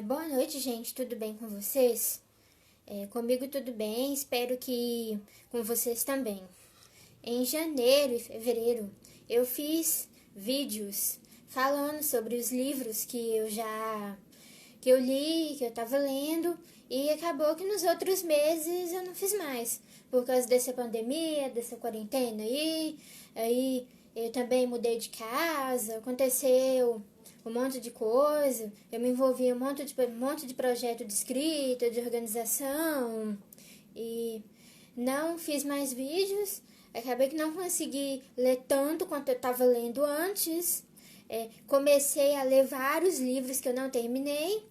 Boa noite, gente. Tudo bem com vocês? Comigo tudo bem, espero que com vocês também. Em janeiro e fevereiro, eu fiz vídeos falando sobre os livros que eu li, que eu estava lendo, e acabou que nos outros meses eu não fiz mais, por causa dessa pandemia, dessa quarentena aí eu também mudei de casa, aconteceu um monte de coisa, eu me envolvi em um monte de projeto de escrita, de organização, e não fiz mais vídeos, acabei que não consegui ler tanto quanto eu estava lendo antes, comecei a ler vários livros que eu não terminei,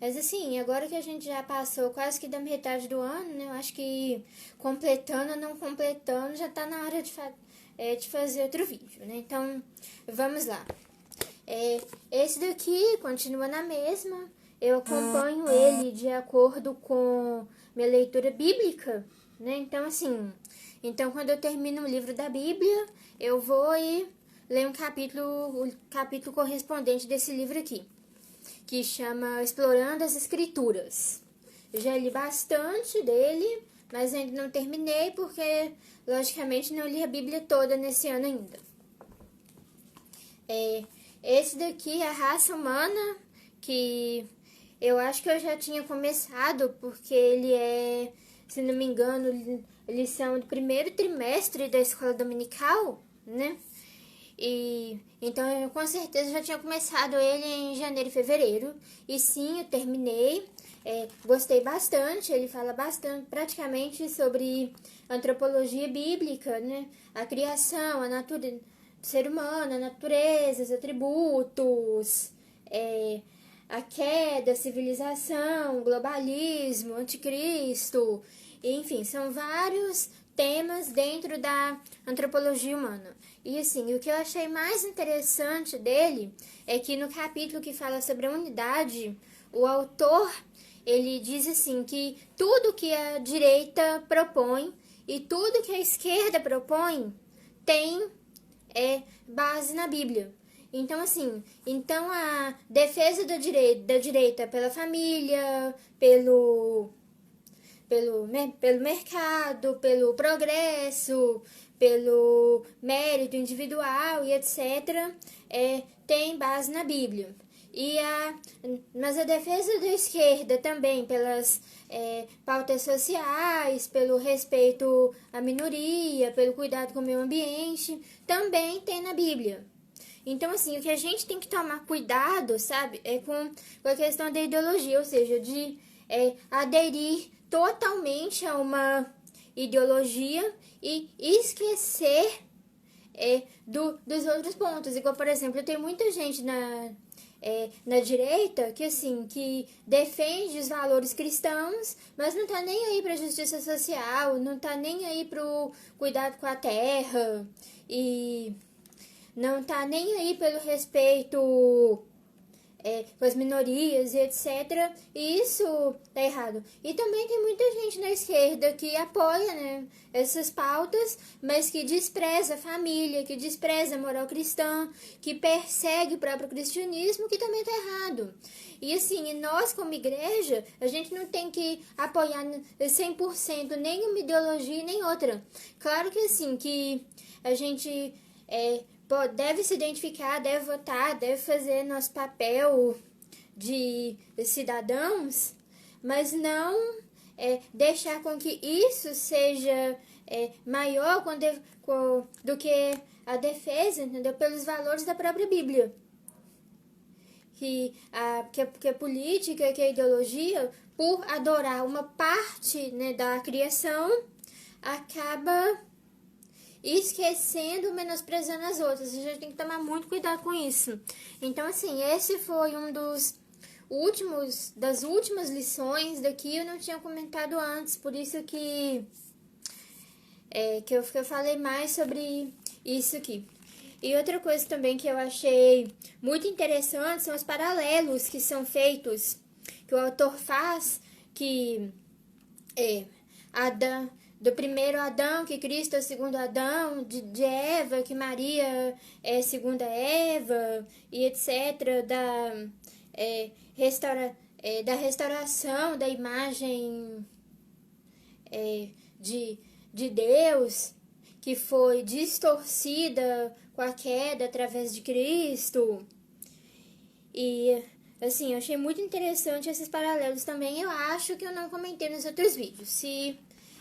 mas assim, agora que a gente já passou quase que da metade do ano, né, eu acho que completando ou não completando, já está na hora de fazer outro vídeo, né, então vamos lá. Esse daqui continua na mesma, eu acompanho ele de acordo com minha leitura bíblica, né? Então quando eu termino um livro da Bíblia, eu vou e leio o capítulo correspondente desse livro aqui, que chama Explorando as Escrituras. Eu já li bastante dele, mas ainda não terminei porque, logicamente, não li a Bíblia toda nesse ano ainda. Esse daqui é a raça humana, que eu acho que eu já tinha começado, porque ele é, se não me engano, lição do primeiro trimestre da escola dominical, né? E então eu com certeza já tinha começado ele em janeiro e fevereiro. E sim, eu terminei. Gostei bastante, ele fala bastante, praticamente sobre antropologia bíblica, né? A criação, a natureza do ser humano, a natureza, os atributos, a queda, a civilização, o globalismo, o anticristo, enfim, são vários temas dentro da antropologia humana. E assim, o que eu achei mais interessante dele é que no capítulo que fala sobre a unidade, o autor, ele diz assim que tudo que a direita propõe e tudo que a esquerda propõe tem base na Bíblia. Então, assim, a defesa da direita pela família, pelo mercado, pelo progresso, pelo mérito individual e etc., tem base na Bíblia. Mas a defesa da esquerda também pelas pautas sociais, pelo respeito à minoria, pelo cuidado com o meio ambiente, também tem na Bíblia. Então, assim, o que a gente tem que tomar cuidado, sabe, é com a questão da ideologia, ou seja, de aderir totalmente a uma ideologia e esquecer dos outros pontos. Igual, por exemplo, tem muita gente na direita que, assim, que defende os valores cristãos, mas não tá nem aí pra justiça social, não tá nem aí pro cuidado com a terra e não tá nem aí pelo respeito com as minorias e etc. E isso tá errado. E também tem muita gente na esquerda que apoia, né, essas pautas, mas que despreza a família, que despreza a moral cristã, que persegue o próprio cristianismo, que também tá errado. E assim, nós como igreja, a gente não tem que apoiar 100% nenhuma ideologia nem outra. Claro que assim, que a gente deve se identificar, deve votar, deve fazer nosso papel de cidadãos, mas não deixar com que isso seja maior do que a defesa, entendeu? Pelos valores da própria Bíblia. Que a política, que a ideologia, por adorar uma parte, né, da criação, acaba esquecendo, menosprezando as outras. A gente tem que tomar muito cuidado com isso. Então, assim, esse foi das últimas lições daqui. Eu não tinha comentado antes, por isso que eu falei mais sobre isso aqui. E outra coisa também que eu achei muito interessante são os paralelos que são feitos, que o autor faz, que do primeiro Adão, que Cristo é o segundo Adão, de Eva, que Maria é a segunda Eva, e etc., da restauração da imagem de Deus, que foi distorcida com a queda através de Cristo. E, assim, eu achei muito interessante esses paralelos também. Eu acho que eu não comentei nos outros vídeos. Se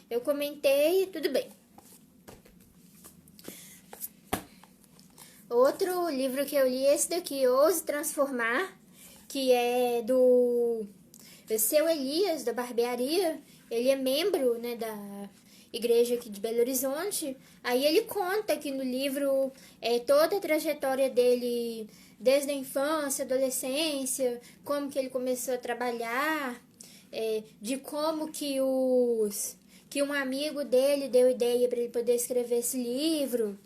eu comentei, tudo bem. Outro livro que eu li, esse daqui, Ouse Transformar, que é do Seu Elias, da barbearia. Ele é membro, né, da igreja aqui de Belo Horizonte. Aí ele conta aqui no livro toda a trajetória dele desde a infância, adolescência, como que ele começou a trabalhar, de como que um amigo dele deu ideia para ele poder escrever esse livro.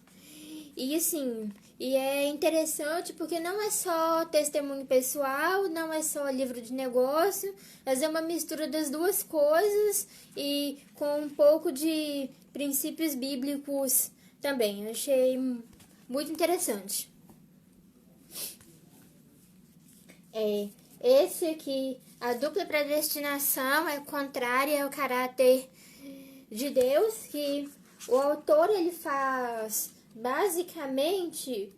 E assim, e é interessante porque não é só testemunho pessoal, não é só livro de negócio, mas é uma mistura das duas coisas e com um pouco de princípios bíblicos também. Eu achei muito interessante. Esse aqui, a dupla predestinação é contrária ao caráter de Deus, que o autor ele faz basicamente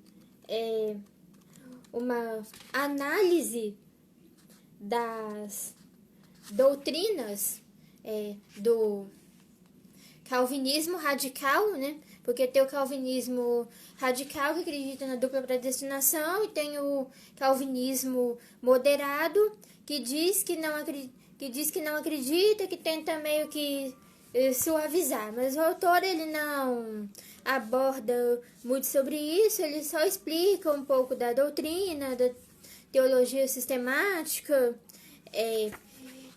uma análise das doutrinas do calvinismo radical, né? Porque tem o calvinismo radical, que acredita na dupla predestinação, e tem o calvinismo moderado, que diz que não acredita, que tenta meio que suavizar. Mas o autor ele não aborda muito sobre isso, ele só explica um pouco da doutrina, da teologia sistemática,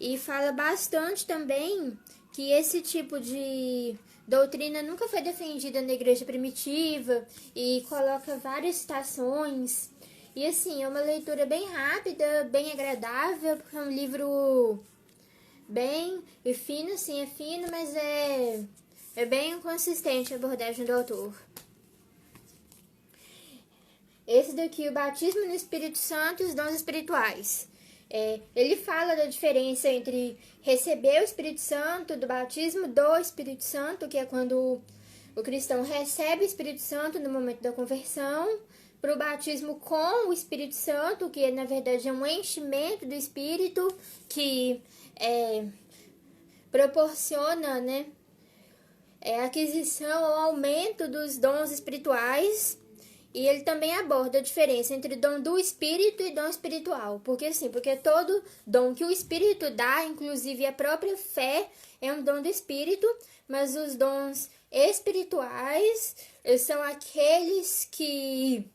e fala bastante também que esse tipo de doutrina nunca foi defendida na igreja primitiva, e coloca várias citações. E assim, é uma leitura bem rápida, bem agradável, porque é um livro bem fino, assim, é fino, mas é bem consistente a abordagem do autor. Esse daqui, o batismo no Espírito Santo e os dons espirituais. Ele fala da diferença entre receber o Espírito Santo, do batismo do Espírito Santo, que é quando o cristão recebe o Espírito Santo no momento da conversão, para o batismo com o Espírito Santo, que na verdade é um enchimento do Espírito, que proporciona, né, a aquisição ou aumento dos dons espirituais. E ele também aborda a diferença entre dom do Espírito e dom espiritual. Porque todo dom que o Espírito dá, inclusive a própria fé, é um dom do Espírito, mas os dons espirituais são aqueles que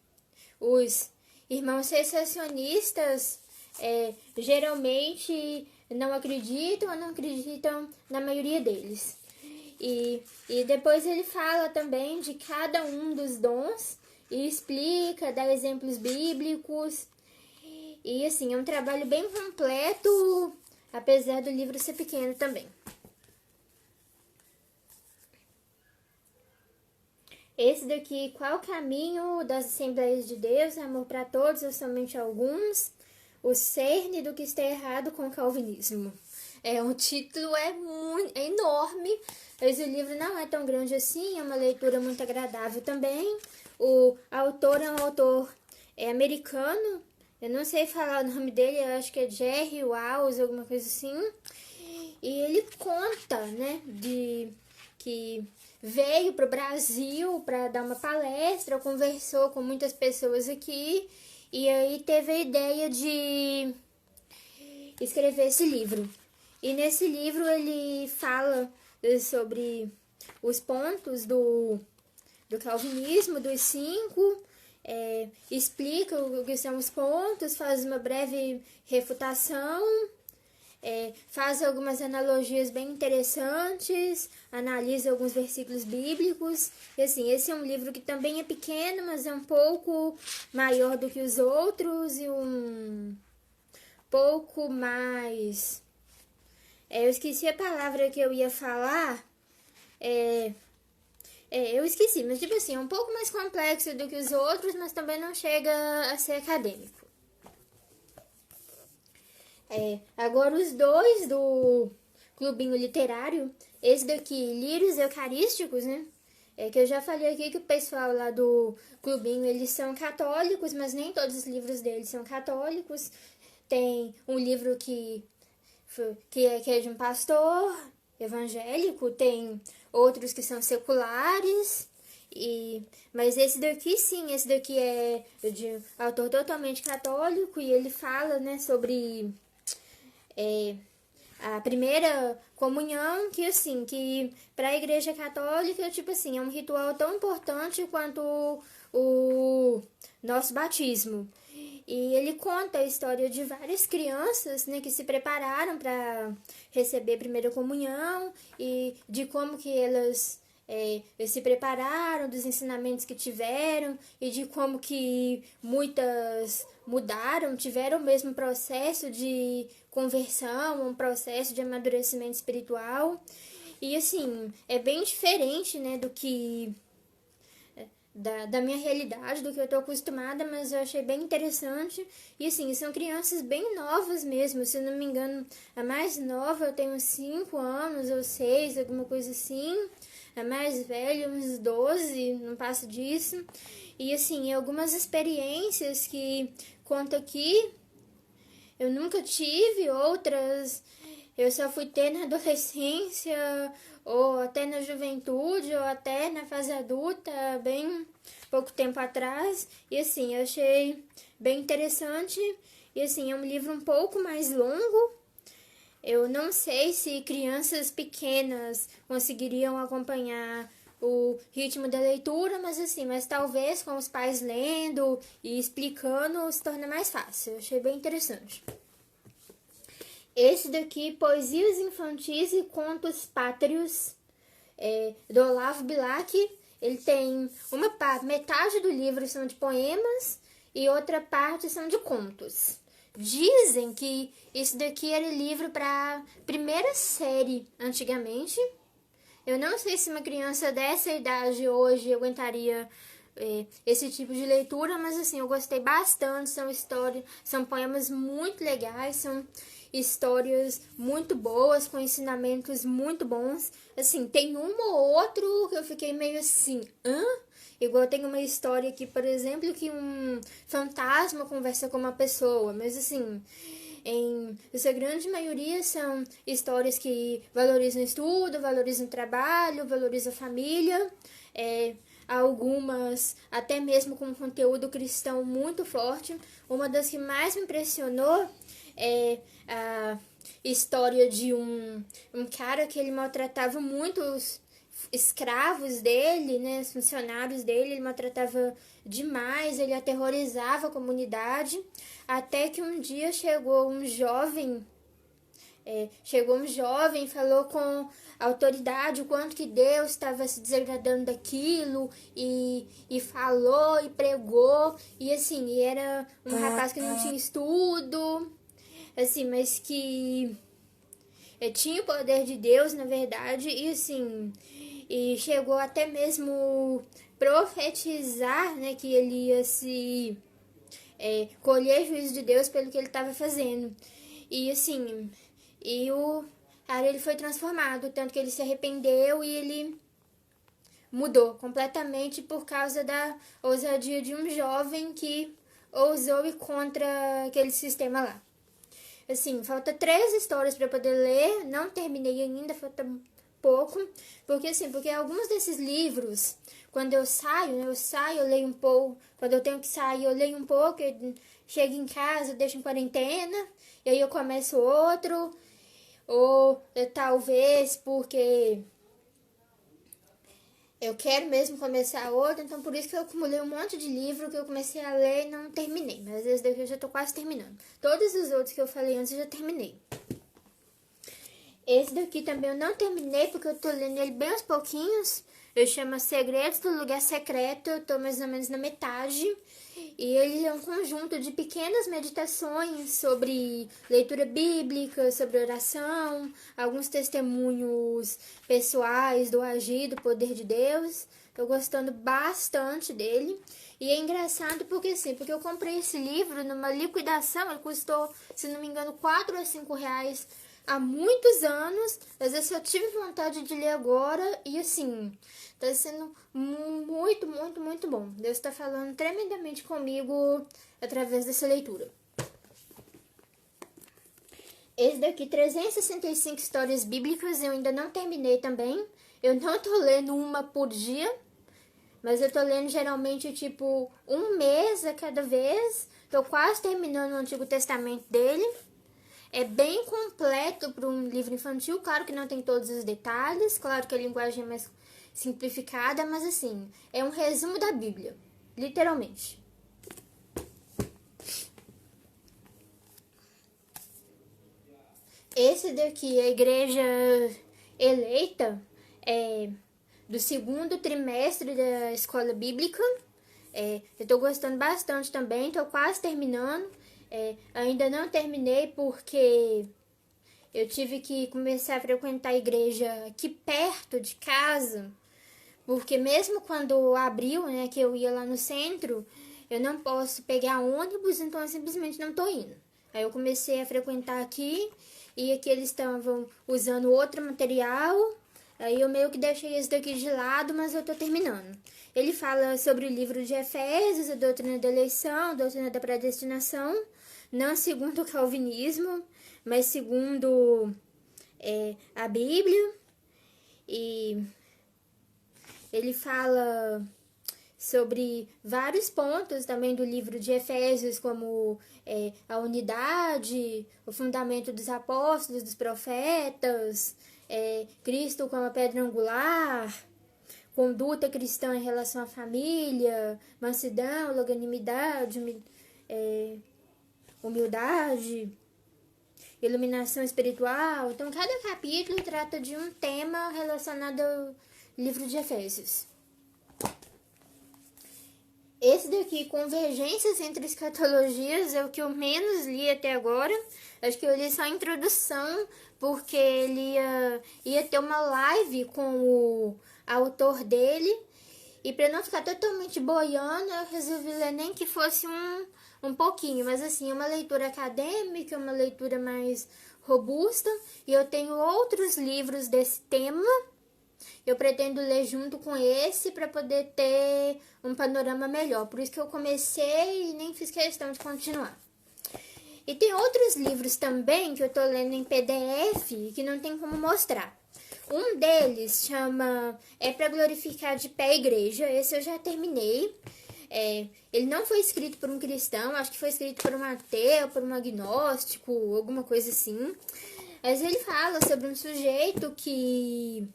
os irmãos cessacionistas geralmente não acreditam ou não acreditam na maioria deles. E depois ele fala também de cada um dos dons e explica, dá exemplos bíblicos. E assim, é um trabalho bem completo, apesar do livro ser pequeno também. Esse daqui, Qual o Caminho das Assembleias de Deus? Amor para Todos ou Somente Alguns? O cerne do que está errado com o calvinismo. O título é enorme, mas o livro não é tão grande assim, é uma leitura muito agradável também. O autor é um autor americano, eu não sei falar o nome dele, eu acho que é Jerry Wells, alguma coisa assim. E ele conta, né, de que veio para o Brasil para dar uma palestra, conversou com muitas pessoas aqui, e aí teve a ideia de escrever esse livro. E nesse livro ele fala sobre os pontos do calvinismo, dos 5, explica o que são os pontos, faz uma breve refutação, faz algumas analogias bem interessantes, analisa alguns versículos bíblicos. E assim, esse é um livro que também é pequeno, mas é um pouco maior do que os outros e um pouco mais... eu esqueci a palavra que eu ia falar. Eu esqueci, mas tipo assim, é um pouco mais complexo do que os outros, mas também não chega a ser acadêmico. Agora os dois do Clubinho Literário, esse daqui, Lírios Eucarísticos, né? Que eu já falei aqui que o pessoal lá do Clubinho, eles são católicos, mas nem todos os livros deles são católicos. Tem um livro que é de um pastor evangélico, tem outros que são seculares, mas esse daqui sim, esse daqui é de autor totalmente católico e ele fala, né, sobre a primeira comunhão, que assim, que para a Igreja Católica, tipo assim, é um ritual tão importante quanto o nosso batismo. E ele conta a história de várias crianças, né, que se prepararam para receber a primeira comunhão e de como que elas se prepararam, dos ensinamentos que tiveram e de como que muitas mudaram, tiveram o mesmo processo de conversão, um processo de amadurecimento espiritual. E assim, é bem diferente, né, do que da minha realidade, do que eu tô acostumada, mas eu achei bem interessante. E assim, são crianças bem novas mesmo, se eu não me engano, a mais nova tem uns 5 anos ou 6, alguma coisa assim. A mais velha, uns 12, não passa disso. E assim, algumas experiências que conto aqui, eu nunca tive, outras eu só fui ter na adolescência, ou até na juventude, ou até na fase adulta, bem pouco tempo atrás. E assim, eu achei bem interessante. E assim, é um livro um pouco mais longo. Eu não sei se crianças pequenas conseguiriam acompanhar o ritmo da leitura, mas talvez com os pais lendo e explicando se torna mais fácil. Eu achei bem interessante. Esse daqui, Poesias Infantis e Contos Pátrios, do Olavo Bilac. Ele tem uma parte, metade do livro são de poemas e outra parte são de contos. Dizem que isso daqui era livro para primeira série antigamente. Eu não sei se uma criança dessa idade hoje aguentaria esse tipo de leitura, mas assim, eu gostei bastante. São poemas muito legais, são histórias muito boas, com ensinamentos muito bons. Assim, tem um ou outro que eu fiquei meio assim, hã? Igual tem uma história aqui, por exemplo, que um fantasma conversa com uma pessoa, mas assim, em sua grande maioria são histórias que valorizam o estudo, valorizam o trabalho, valorizam a família, algumas até mesmo com conteúdo cristão muito forte. Uma das que mais me impressionou é a história de um cara que ele maltratava muito os escravos dele, né, os funcionários dele, ele maltratava demais, ele aterrorizava a comunidade, até que um dia chegou um jovem e falou com autoridade o quanto que Deus estava se desagradando daquilo e falou e pregou, e assim, e era um rapaz que não tinha estudo, assim, mas que tinha o poder de Deus, na verdade, e assim, e chegou até mesmo profetizar, né, que ele ia se colher juízo de Deus pelo que ele estava fazendo. E assim, e o cara, ele foi transformado, tanto que ele se arrependeu e ele mudou completamente por causa da ousadia de um jovem que ousou ir contra aquele sistema lá. Assim, falta 3 histórias para poder ler, não terminei ainda, falta pouco, porque alguns desses livros, quando eu saio, eu leio um pouco, quando eu tenho que sair, eu leio um pouco, eu chego em casa, eu deixo em quarentena, e aí eu começo outro, ou talvez porque eu quero mesmo começar outro, então por isso que eu acumulei um monte de livro que eu comecei a ler e não terminei, mas esse daqui eu já tô quase terminando. Todos os outros que eu falei antes eu já terminei. Esse daqui também eu não terminei, porque eu tô lendo ele bem aos pouquinhos. Eu chamo Segredos do Lugar Secreto, eu tô mais ou menos na metade. E ele é um conjunto de pequenas meditações sobre leitura bíblica, sobre oração, alguns testemunhos pessoais do agir, do poder de Deus. Tô gostando bastante dele. E é engraçado porque assim, porque eu comprei esse livro numa liquidação, ele custou, se não me engano, 4 ou 5 reais há muitos anos, mas eu só tive vontade de ler agora e assim, tá sendo muito, muito, muito bom. Deus está falando tremendamente comigo através dessa leitura. Esse daqui, 365 histórias bíblicas, eu ainda não terminei também. Eu não tô lendo uma por dia, mas eu tô lendo geralmente tipo um mês a cada vez. Tô quase terminando o Antigo Testamento dele. É bem completo para um livro infantil, claro que não tem todos os detalhes, claro que a linguagem é mais simplificada, mas assim, é um resumo da Bíblia, literalmente. Esse daqui, a Igreja Eleita, é do segundo trimestre da Escola Bíblica. Eu tô gostando bastante também, tô quase terminando. Ainda não terminei porque eu tive que começar a frequentar a igreja aqui perto de casa, porque mesmo quando abriu, né, que eu ia lá no centro, eu não posso pegar ônibus, então eu simplesmente não tô indo. Aí eu comecei a frequentar aqui, e aqui eles estavam usando outro material, aí eu meio que deixei esse daqui de lado, mas eu tô terminando. Ele fala sobre o livro de Efésios, a doutrina da eleição, a doutrina da predestinação, não segundo o calvinismo, mas segundo a Bíblia. E ele fala sobre vários pontos também do livro de Efésios, como a unidade, o fundamento dos apóstolos, dos profetas, Cristo como a pedra angular, conduta cristã em relação à família, mansidão, longanimidade, humildade, iluminação espiritual. Então, cada capítulo trata de um tema relacionado ao livro de Efésios. Esse daqui, Convergências entre Escatologias, é o que eu menos li até agora. Acho que eu li só a introdução, porque ele ia ter uma live com o autor dele. E para não ficar totalmente boiando, eu resolvi ler nem que fosse um pouquinho. Mas assim, é uma leitura acadêmica, uma leitura mais robusta. E eu tenho outros livros desse tema. Eu pretendo ler junto com esse para poder ter um panorama melhor. Por isso que eu comecei e nem fiz questão de continuar. E tem outros livros também que eu tô lendo em PDF que não tem como mostrar. Um deles chama É para Glorificar de Pé a Igreja. Esse eu já terminei. Ele não foi escrito por um cristão, acho que foi escrito por um ateu, por um agnóstico, alguma coisa assim. Mas ele fala sobre um sujeito que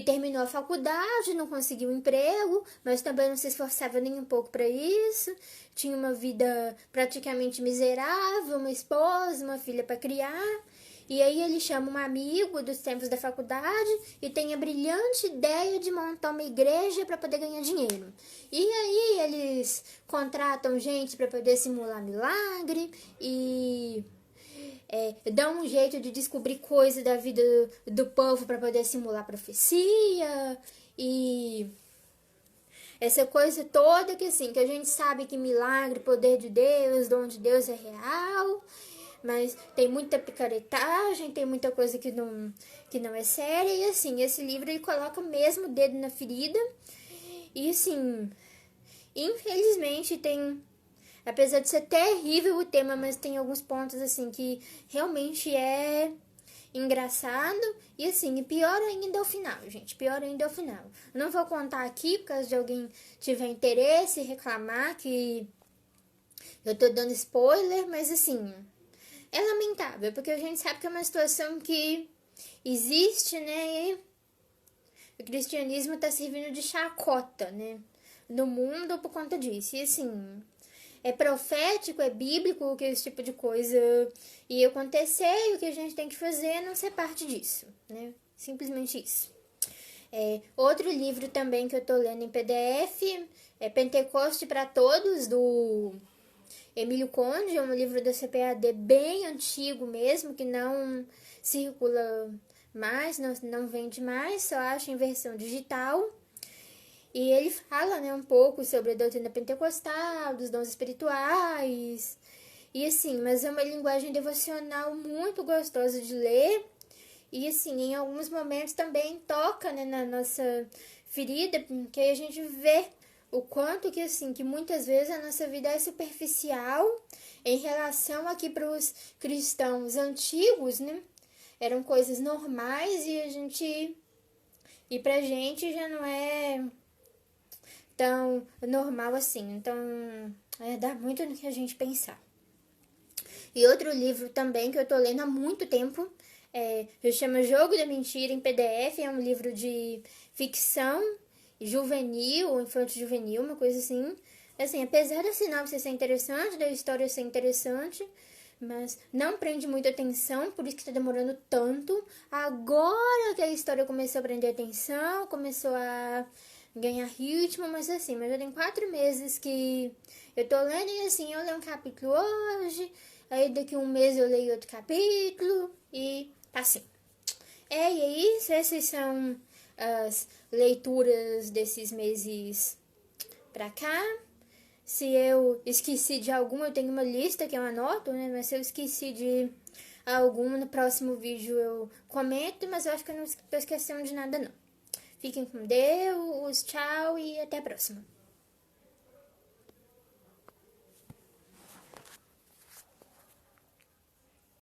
terminou a faculdade, não conseguiu emprego, mas também não se esforçava nem um pouco para isso. Tinha uma vida praticamente miserável, uma esposa, uma filha para criar. E aí ele chama um amigo dos tempos da faculdade e tem a brilhante ideia de montar uma igreja para poder ganhar dinheiro. E aí eles contratam gente para poder simular milagre e dão um jeito de descobrir coisas da vida do povo para poder simular profecia e essa coisa toda que assim, que a gente sabe que milagre, poder de Deus, dom de Deus é real, mas tem muita picaretagem, tem muita coisa que não é séria, e assim, esse livro ele coloca mesmo o dedo na ferida, e assim, infelizmente tem, apesar de ser terrível o tema, mas tem alguns pontos assim que realmente é engraçado, e assim, pior ainda é o final, gente, pior ainda é o final. Eu não vou contar aqui, por causa de alguém tiver interesse e reclamar que eu tô dando spoiler, mas assim, é lamentável, porque a gente sabe que é uma situação que existe, né, e o cristianismo tá servindo de chacota, né, no mundo por conta disso, e assim, é profético, é bíblico que esse tipo de coisa ia acontecer, e o que a gente tem que fazer é não ser parte disso, né, simplesmente isso. Outro livro também que eu tô lendo em PDF é Pentecoste para Todos, do Emílio Conde. É um livro da CPAD bem antigo mesmo, que não circula mais, não vende mais, só acha em versão digital. E ele fala, né, um pouco sobre a doutrina pentecostal, dos dons espirituais. E assim, mas é uma linguagem devocional muito gostosa de ler. E assim, em alguns momentos também toca, né, na nossa ferida, porque a gente vê o quanto que assim, que muitas vezes a nossa vida é superficial em relação aqui para os cristãos antigos, né? Eram coisas normais e pra gente já não é tão normal assim. Então, dá muito no que a gente pensar. E outro livro também que eu tô lendo há muito tempo, se chama Jogo da Mentira em PDF, é um livro de ficção juvenil, infanto juvenil, uma coisa assim. Assim, apesar da sinopse ser interessante, da história ser interessante, mas não prende muita atenção, por isso que tá demorando tanto. Agora que a história começou a prender atenção, começou a ganhar ritmo, mas assim, mas já tem 4 meses que eu tô lendo e assim, eu leio um capítulo hoje, aí daqui um mês eu leio outro capítulo e tá assim. E é isso, essas são as leituras desses meses pra cá. Se eu esqueci de alguma, eu tenho uma lista que eu anoto, né? Mas se eu esqueci de alguma, no próximo vídeo eu comento, mas eu acho que eu não tô esquecendo de nada, não. Fiquem com Deus, tchau e até a próxima.